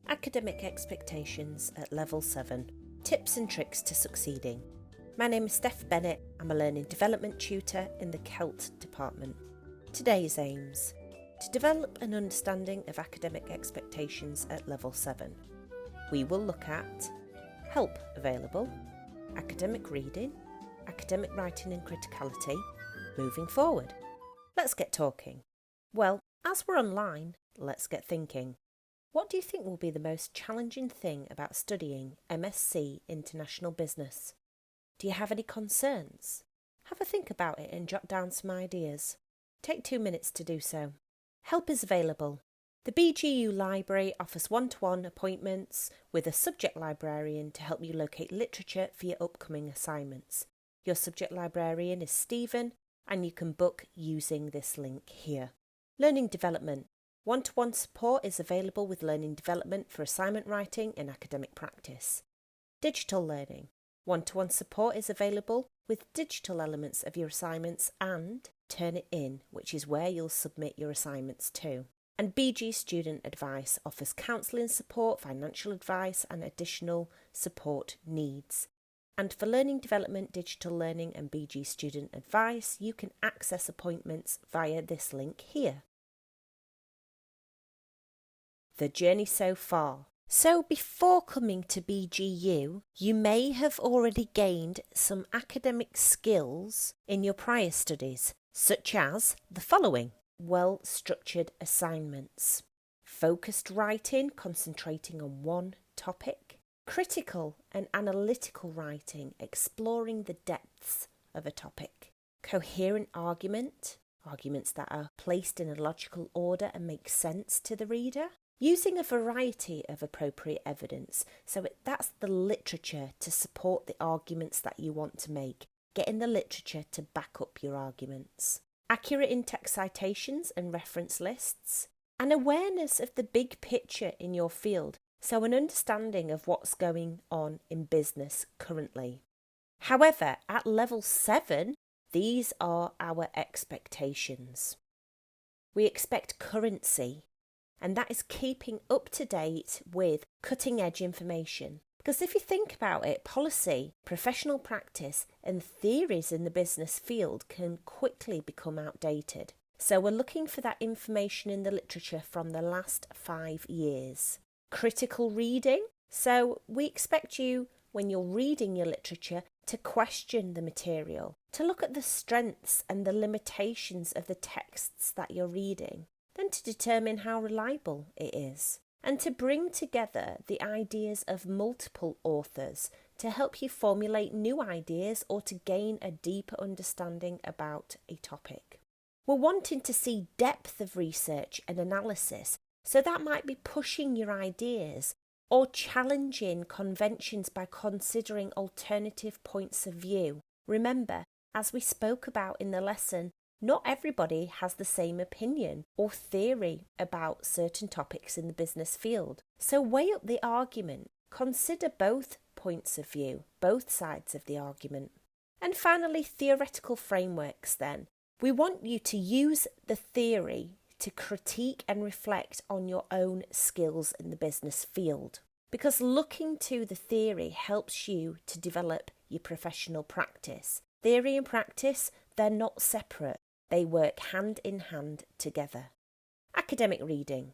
Academic Expectations at Level 7 Tips and Tricks to Succeeding. My name is Steph Bennett. I'm a Learning Development Tutor in the CELT department. Today's aims: to develop an understanding of academic expectations at Level 7. We will look at help available, academic reading, academic writing and criticality, moving forward. Let's get talking. Well, as we're online, let's get thinking. What do you think will be the most challenging thing about studying MSc International Business? Do you have any concerns? Have a think about it and jot down some ideas. Take 2 minutes to do so. Help is available. The BGU Library offers one-to-one appointments with a subject librarian to help you locate literature for your upcoming assignments. Your subject librarian is Stephen, and you can book using this link here. Learning Development. One-to-one support is available with Learning Development for assignment writing and academic practice. Digital Learning. One-to-one support is available with digital elements of your assignments and Turnitin, which is where you'll submit your assignments to. And BG Student Advice offers counselling support, financial advice and additional support needs. And for Learning Development, Digital Learning and BG Student Advice, you can access appointments via this link here. The journey so far. So before coming to BGU, you may have already gained some academic skills in your prior studies, such as the following: well-structured assignments, focused writing concentrating on one topic, critical and analytical writing exploring the depths of a topic, coherent arguments that are placed in a logical order and make sense to the reader, using a variety of appropriate evidence, so that's the literature to support the arguments that you want to make, getting the literature to back up your arguments, accurate in-text citations and reference lists, an awareness of the big picture in your field, so an understanding of what's going on in business currently. However, at level 7, these are our expectations. We expect currency, and that is keeping up to date with cutting edge information. Because if you think about it, policy, professional practice and theories in the business field can quickly become outdated. So we're looking for that information in the literature from the last 5 years. Critical reading. So we expect you, when you're reading your literature, to question the material, to look at the strengths and the limitations of the texts that you're reading, then to determine how reliable it is, and to bring together the ideas of multiple authors to help you formulate new ideas or to gain a deeper understanding about a topic. We're wanting to see depth of research and analysis, so that might be pushing your ideas or challenging conventions by considering alternative points of view. Remember, as we spoke about in the lesson, not everybody has the same opinion or theory about certain topics in the business field. So weigh up the argument. Consider both points of view, both sides of the argument. And finally, theoretical frameworks then. We want you to use the theory to critique and reflect on your own skills in the business field. Because looking to the theory helps you to develop your professional practice. Theory and practice, they're not separate. They work hand in hand together. Academic reading.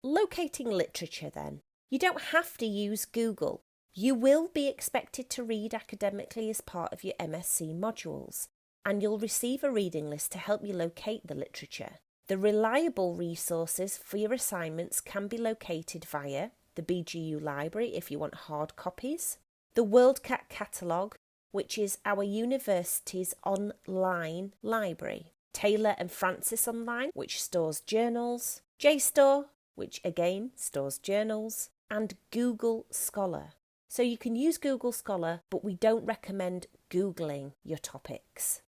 Locating literature then. You don't have to use Google. You will be expected to read academically as part of your MSc modules, and you'll receive a reading list to help you locate the literature. The reliable resources for your assignments can be located via the BGU Library if you want hard copies, the WorldCat catalogue, which is our university's online library, Taylor and Francis Online, which stores journals, JSTOR, which again stores journals, and Google Scholar. So you can use Google Scholar, but we don't recommend Googling your topics.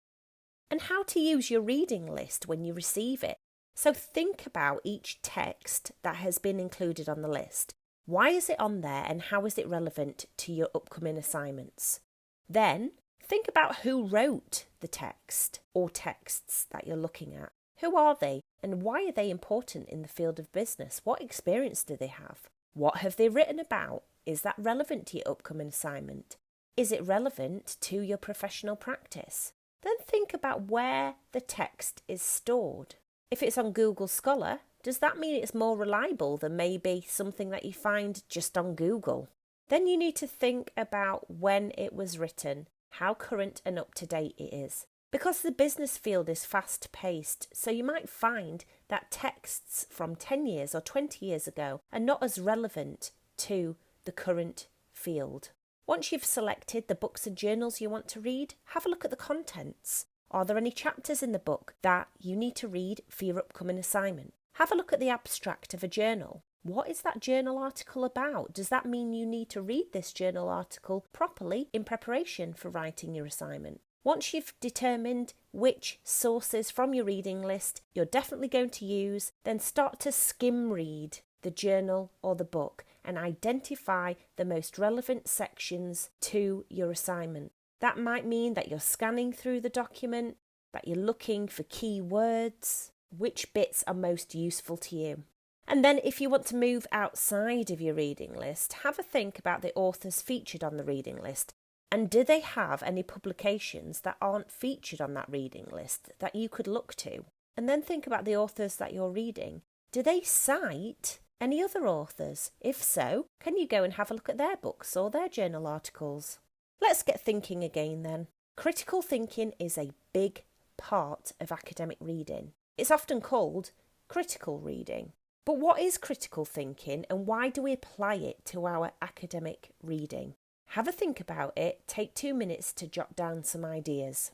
And how to use your reading list when you receive it. So think about each text that has been included on the list. Why is it on there and how is it relevant to your upcoming assignments? Then think about who wrote the text or texts that you're looking at. Who are they and why are they important in the field of business? What experience do they have? What have they written about? Is that relevant to your upcoming assignment? Is it relevant to your professional practice? Then think about where the text is stored. If it's on Google Scholar, does that mean it's more reliable than maybe something that you find just on Google? Then you need to think about when it was written, how current and up to date it is. Because the business field is fast paced, so you might find that texts from 10 years or 20 years ago are not as relevant to the current field. Once you've selected the books and journals you want to read, have a look at the contents. Are there any chapters in the book that you need to read for your upcoming assignment? Have a look at the abstract of a journal. What is that journal article about? Does that mean you need to read this journal article properly in preparation for writing your assignment? Once you've determined which sources from your reading list you're definitely going to use, then start to skim read the journal or the book and identify the most relevant sections to your assignment. That might mean that you're scanning through the document, that you're looking for key words, which bits are most useful to you. And then if you want to move outside of your reading list, have a think about the authors featured on the reading list. And do they have any publications that aren't featured on that reading list that you could look to? And then think about the authors that you're reading. Do they cite any other authors? If so, can you go and have a look at their books or their journal articles? Let's get thinking again then. Critical thinking is a big part of academic reading. It's often called critical reading. But what is critical thinking and why do we apply it to our academic reading? Have a think about it, take 2 minutes to jot down some ideas.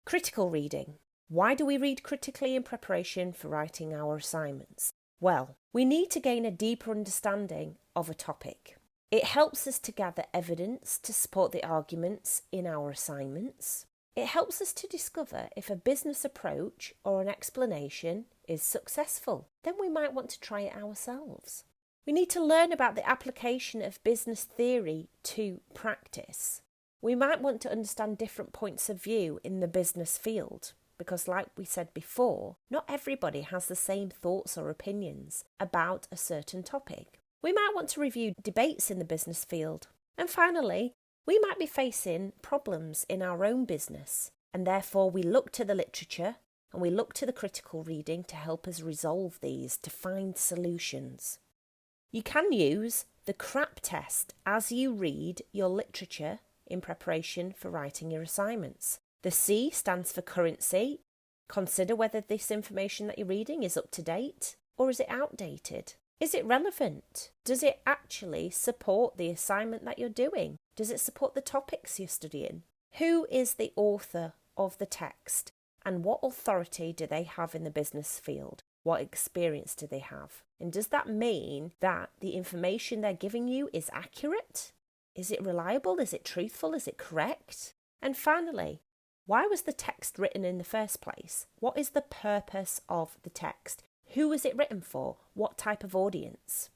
Critical reading. Why do we read critically in preparation for writing our assignments? Well, we need to gain a deeper understanding of a topic. It helps us to gather evidence to support the arguments in our assignments. It helps us to discover if a business approach or an explanation is successful. Then we might want to try it ourselves. We need to learn about the application of business theory to practice. We might want to understand different points of view in the business field because, like we said before, not everybody has the same thoughts or opinions about a certain topic. We might want to review debates in the business field. And finally, we might be facing problems in our own business, and therefore we look to the literature and we look to the critical reading to help us resolve these, to find solutions. You can use the CRAP test as you read your literature in preparation for writing your assignments. The C stands for currency. Consider whether this information that you're reading is up to date or is it outdated? Is it relevant? Does it actually support the assignment that you're doing? Does it support the topics you're studying? Who is the author of the text? And what authority do they have in the business field? What experience do they have? And does that mean that the information they're giving you is accurate? Is it reliable? Is it truthful? Is it correct? And finally, why was the text written in the first place? What is the purpose of the text? Who was it written for? What type of audience?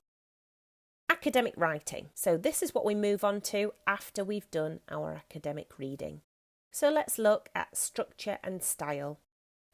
Academic writing. So this is what we move on to after we've done our academic reading. So let's look at structure and style.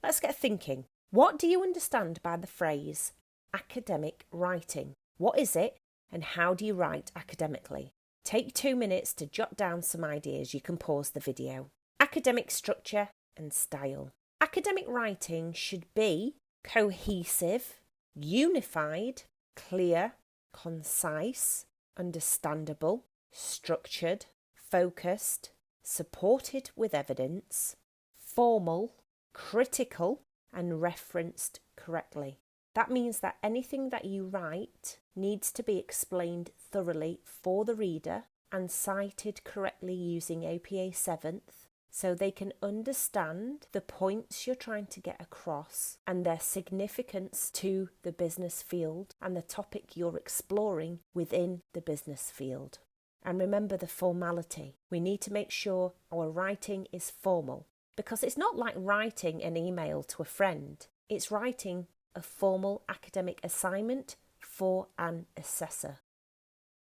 Let's get thinking. What do you understand by the phrase academic writing? What is it and how do you write academically? Take 2 minutes to jot down some ideas. You can pause the video. Academic structure and style. Academic writing should be cohesive, unified, clear, concise, understandable, structured, focused, supported with evidence, formal, critical, and referenced correctly. That means that anything that you write needs to be explained thoroughly for the reader and cited correctly using APA 7th so they can understand the points you're trying to get across and their significance to the business field and the topic you're exploring within the business field. And remember the formality. We need to make sure our writing is formal. Because it's not like writing an email to a friend. It's writing a formal academic assignment for an assessor.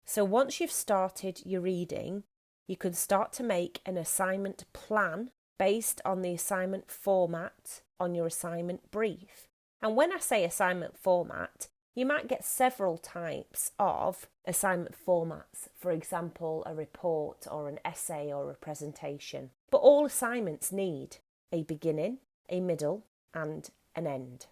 So once you've started your reading, you can start to make an assignment plan based on the assignment format on your assignment brief. And when I say assignment format, you might get several types of assignment formats, for example, a report or an essay or a presentation. But all assignments need a beginning, a middle, and an end.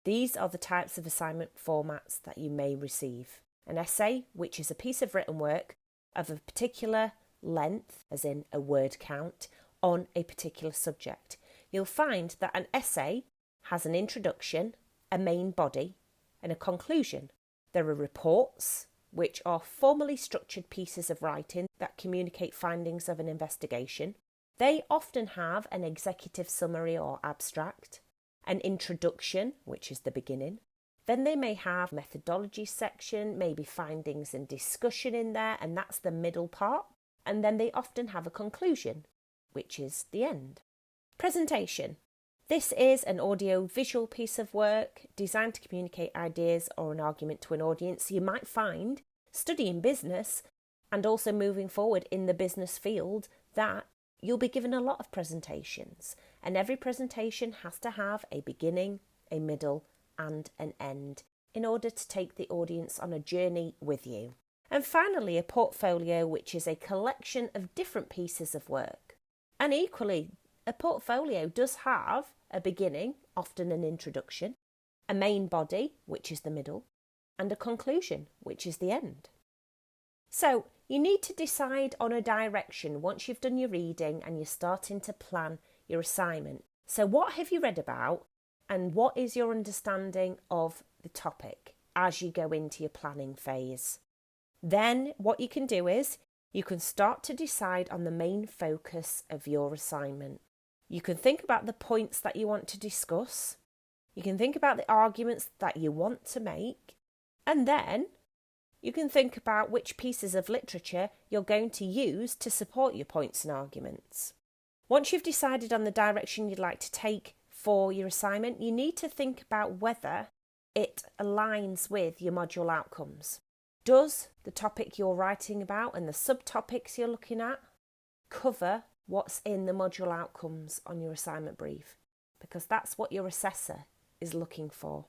These are the types of assignment formats that you may receive. An essay, which is a piece of written work of a particular length, as in a word count, on a particular subject. You'll find that an essay has an introduction, a main body, and a conclusion. There are reports, which are formally structured pieces of writing that communicate findings of an investigation. They often have an executive summary or abstract, an introduction, which is the beginning. Then they may have a methodology section, maybe findings and discussion in there, and that's the middle part. And then they often have a conclusion, which is the end. Presentation. This is an audio-visual piece of work designed to communicate ideas or an argument to an audience. You might find, studying business and also moving forward in the business field, that you'll be given a lot of presentations. And every presentation has to have a beginning, a middle, and an end in order to take the audience on a journey with you. And finally, a portfolio, which is a collection of different pieces of work. And equally, a portfolio does have a beginning, often an introduction, a main body, which is the middle, and a conclusion, which is the end. So you need to decide on a direction once you've done your reading and you're starting to plan your assignment. So what have you read about and what is your understanding of the topic as you go into your planning phase? Then what you can do is you can start to decide on the main focus of your assignment. You can think about the points that you want to discuss. You can think about the arguments that you want to make. And then you can think about which pieces of literature you're going to use to support your points and arguments. Once you've decided on the direction you'd like to take for your assignment, you need to think about whether it aligns with your module outcomes. Does the topic you're writing about and the subtopics you're looking at cover what's in the module outcomes on your assignment brief? Because that's what your assessor is looking for.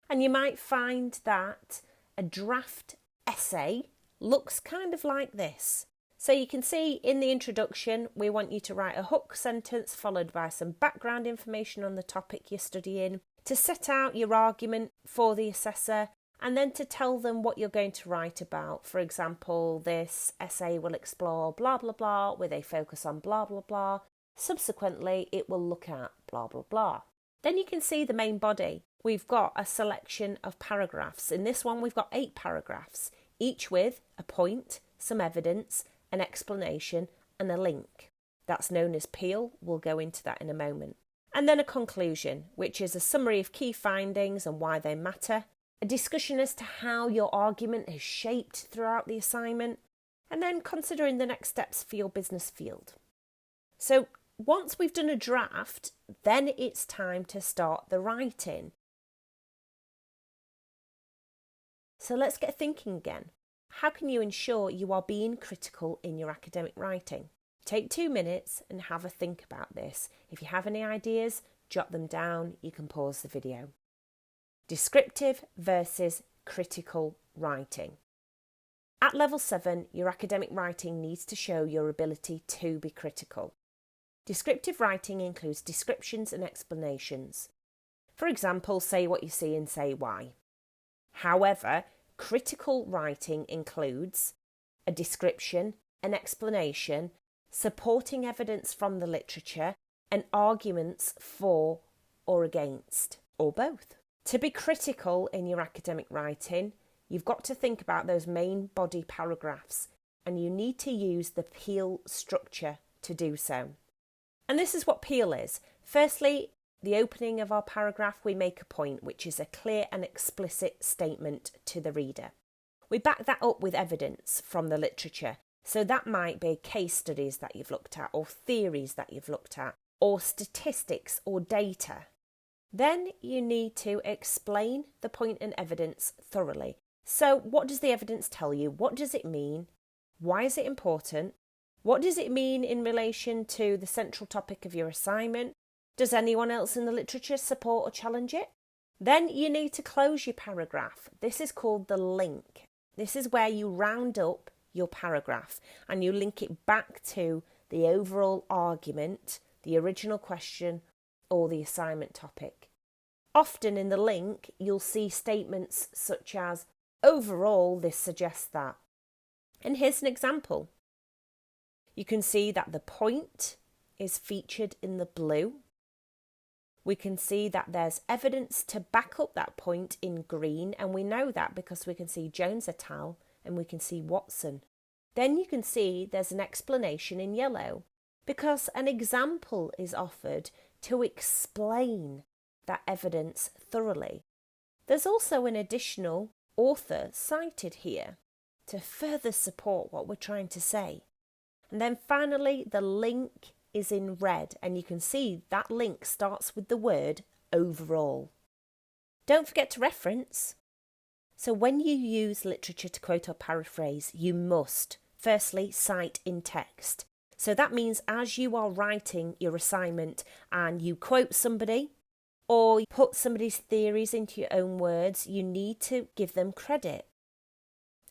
And you might find that a draft essay looks kind of like this. So you can see in the introduction, we want you to write a hook sentence followed by some background information on the topic you're studying to set out your argument for the assessor and then to tell them what you're going to write about. For example, this essay will explore blah, blah, blah with a focus on blah, blah, blah. Subsequently, it will look at blah, blah, blah. Then you can see the main body. We've got a selection of paragraphs. In this one, we've got 8 paragraphs, each with a point, some evidence, an explanation and a link. That's known as Peel. We'll go into that in a moment. And then a conclusion, which is a summary of key findings and why they matter, a discussion as to how your argument is shaped throughout the assignment, and then considering the next steps for your business field. So once we've done a draft, then it's time to start the writing. So let's get thinking again. How can you ensure you are being critical in your academic writing? Take 2 minutes and have a think about this. If you have any ideas, jot them down. You can pause the video. Descriptive versus critical writing. At level 7, your academic writing needs to show your ability to be critical. Descriptive writing includes descriptions and explanations. For example, say what you see and say why. However, critical writing includes a description, an explanation, supporting evidence from the literature, and arguments for or against, or both. To be critical in your academic writing, you've got to think about those main body paragraphs, and you need to use the Peel structure to do so. And this is what Peel is. Firstly, the opening of our paragraph, we make a point, which is a clear and explicit statement to the reader. We back that up with evidence from the literature. So that might be case studies that you've looked at, or theories that you've looked at, or statistics or data. Then you need to explain the point and evidence thoroughly. So what does the evidence tell you? What does it mean? Why is it important? What does it mean in relation to the central topic of your assignment? Does anyone else in the literature support or challenge it? Then you need to close your paragraph. This is called the link. This is where you round up your paragraph and you link it back to the overall argument, the original question, or the assignment topic. Often in the link, you'll see statements such as, overall, this suggests that. And here's an example. You can see that the point is featured in the blue. We can see that there's evidence to back up that point in green, and we know that because we can see Jones et al. And we can see Watson. Then you can see there's an explanation in yellow because an example is offered to explain that evidence thoroughly. There's also an additional author cited here to further support what we're trying to say. And then finally, the link is in red, and you can see that link starts with the word overall. Don't forget to reference. So when you use literature to quote or paraphrase, you must firstly cite in text. So that means as you are writing your assignment and you quote somebody or put somebody's theories into your own words, you need to give them credit.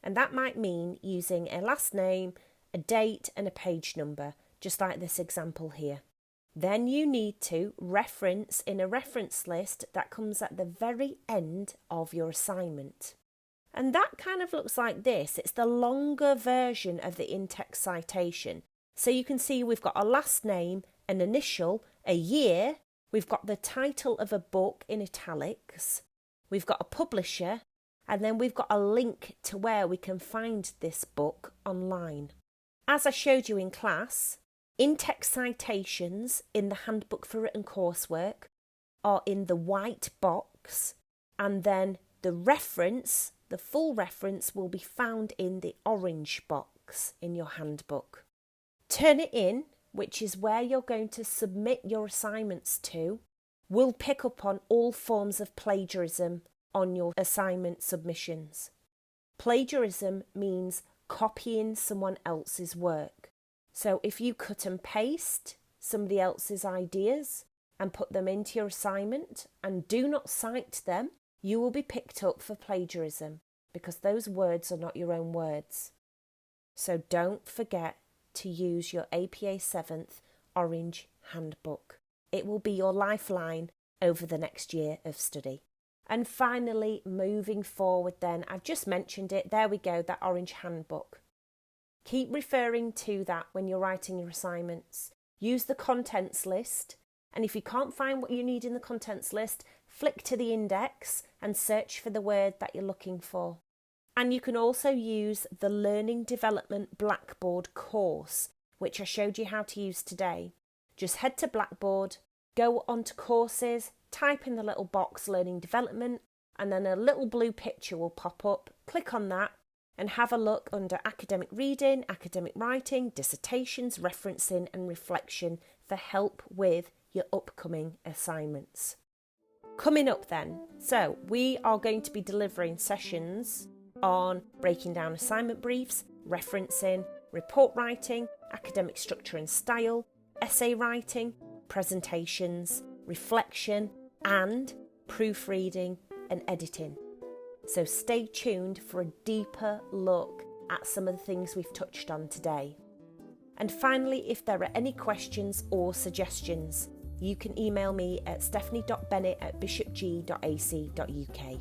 And that might mean using a last name, a date and a page number, just like this example here. Then you need to reference in a reference list that comes at the very end of your assignment. And that kind of looks like this. It's the longer version of the in-text citation. So you can see we've got a last name, an initial, a year, we've got the title of a book in italics, we've got a publisher, and then we've got a link to where we can find this book online. As I showed you in class, in-text citations in the Handbook for Written Coursework are in the white box, and then the reference, the full reference, will be found in the orange box in your handbook. Turnitin, which is where you're going to submit your assignments to, will pick up on all forms of plagiarism on your assignment submissions. Plagiarism means copying someone else's work. So if you cut and paste somebody else's ideas and put them into your assignment and do not cite them, you will be picked up for plagiarism because those words are not your own words. So don't forget to use your APA 7th Orange Handbook. It will be your lifeline over the next year of study. And finally, moving forward then, I've just mentioned it, there we go, that Orange Handbook. Keep referring to that when you're writing your assignments. Use the contents list, and if you can't find what you need in the contents list, flick to the index and search for the word that you're looking for. And you can also use the Learning Development Blackboard course, which I showed you how to use today. Just head to Blackboard, go onto courses, type in the little box Learning Development, and then a little blue picture will pop up. Click on that and have a look under academic reading, academic writing, dissertations, referencing and reflection for help with your upcoming assignments. Coming up then, so we are going to be delivering sessions on breaking down assignment briefs, referencing, report writing, academic structure and style, essay writing, presentations, reflection and proofreading and editing. So stay tuned for a deeper look at some of the things we've touched on today. And finally, if there are any questions or suggestions, you can email me at stephanie.bennett@bishopg.ac.uk.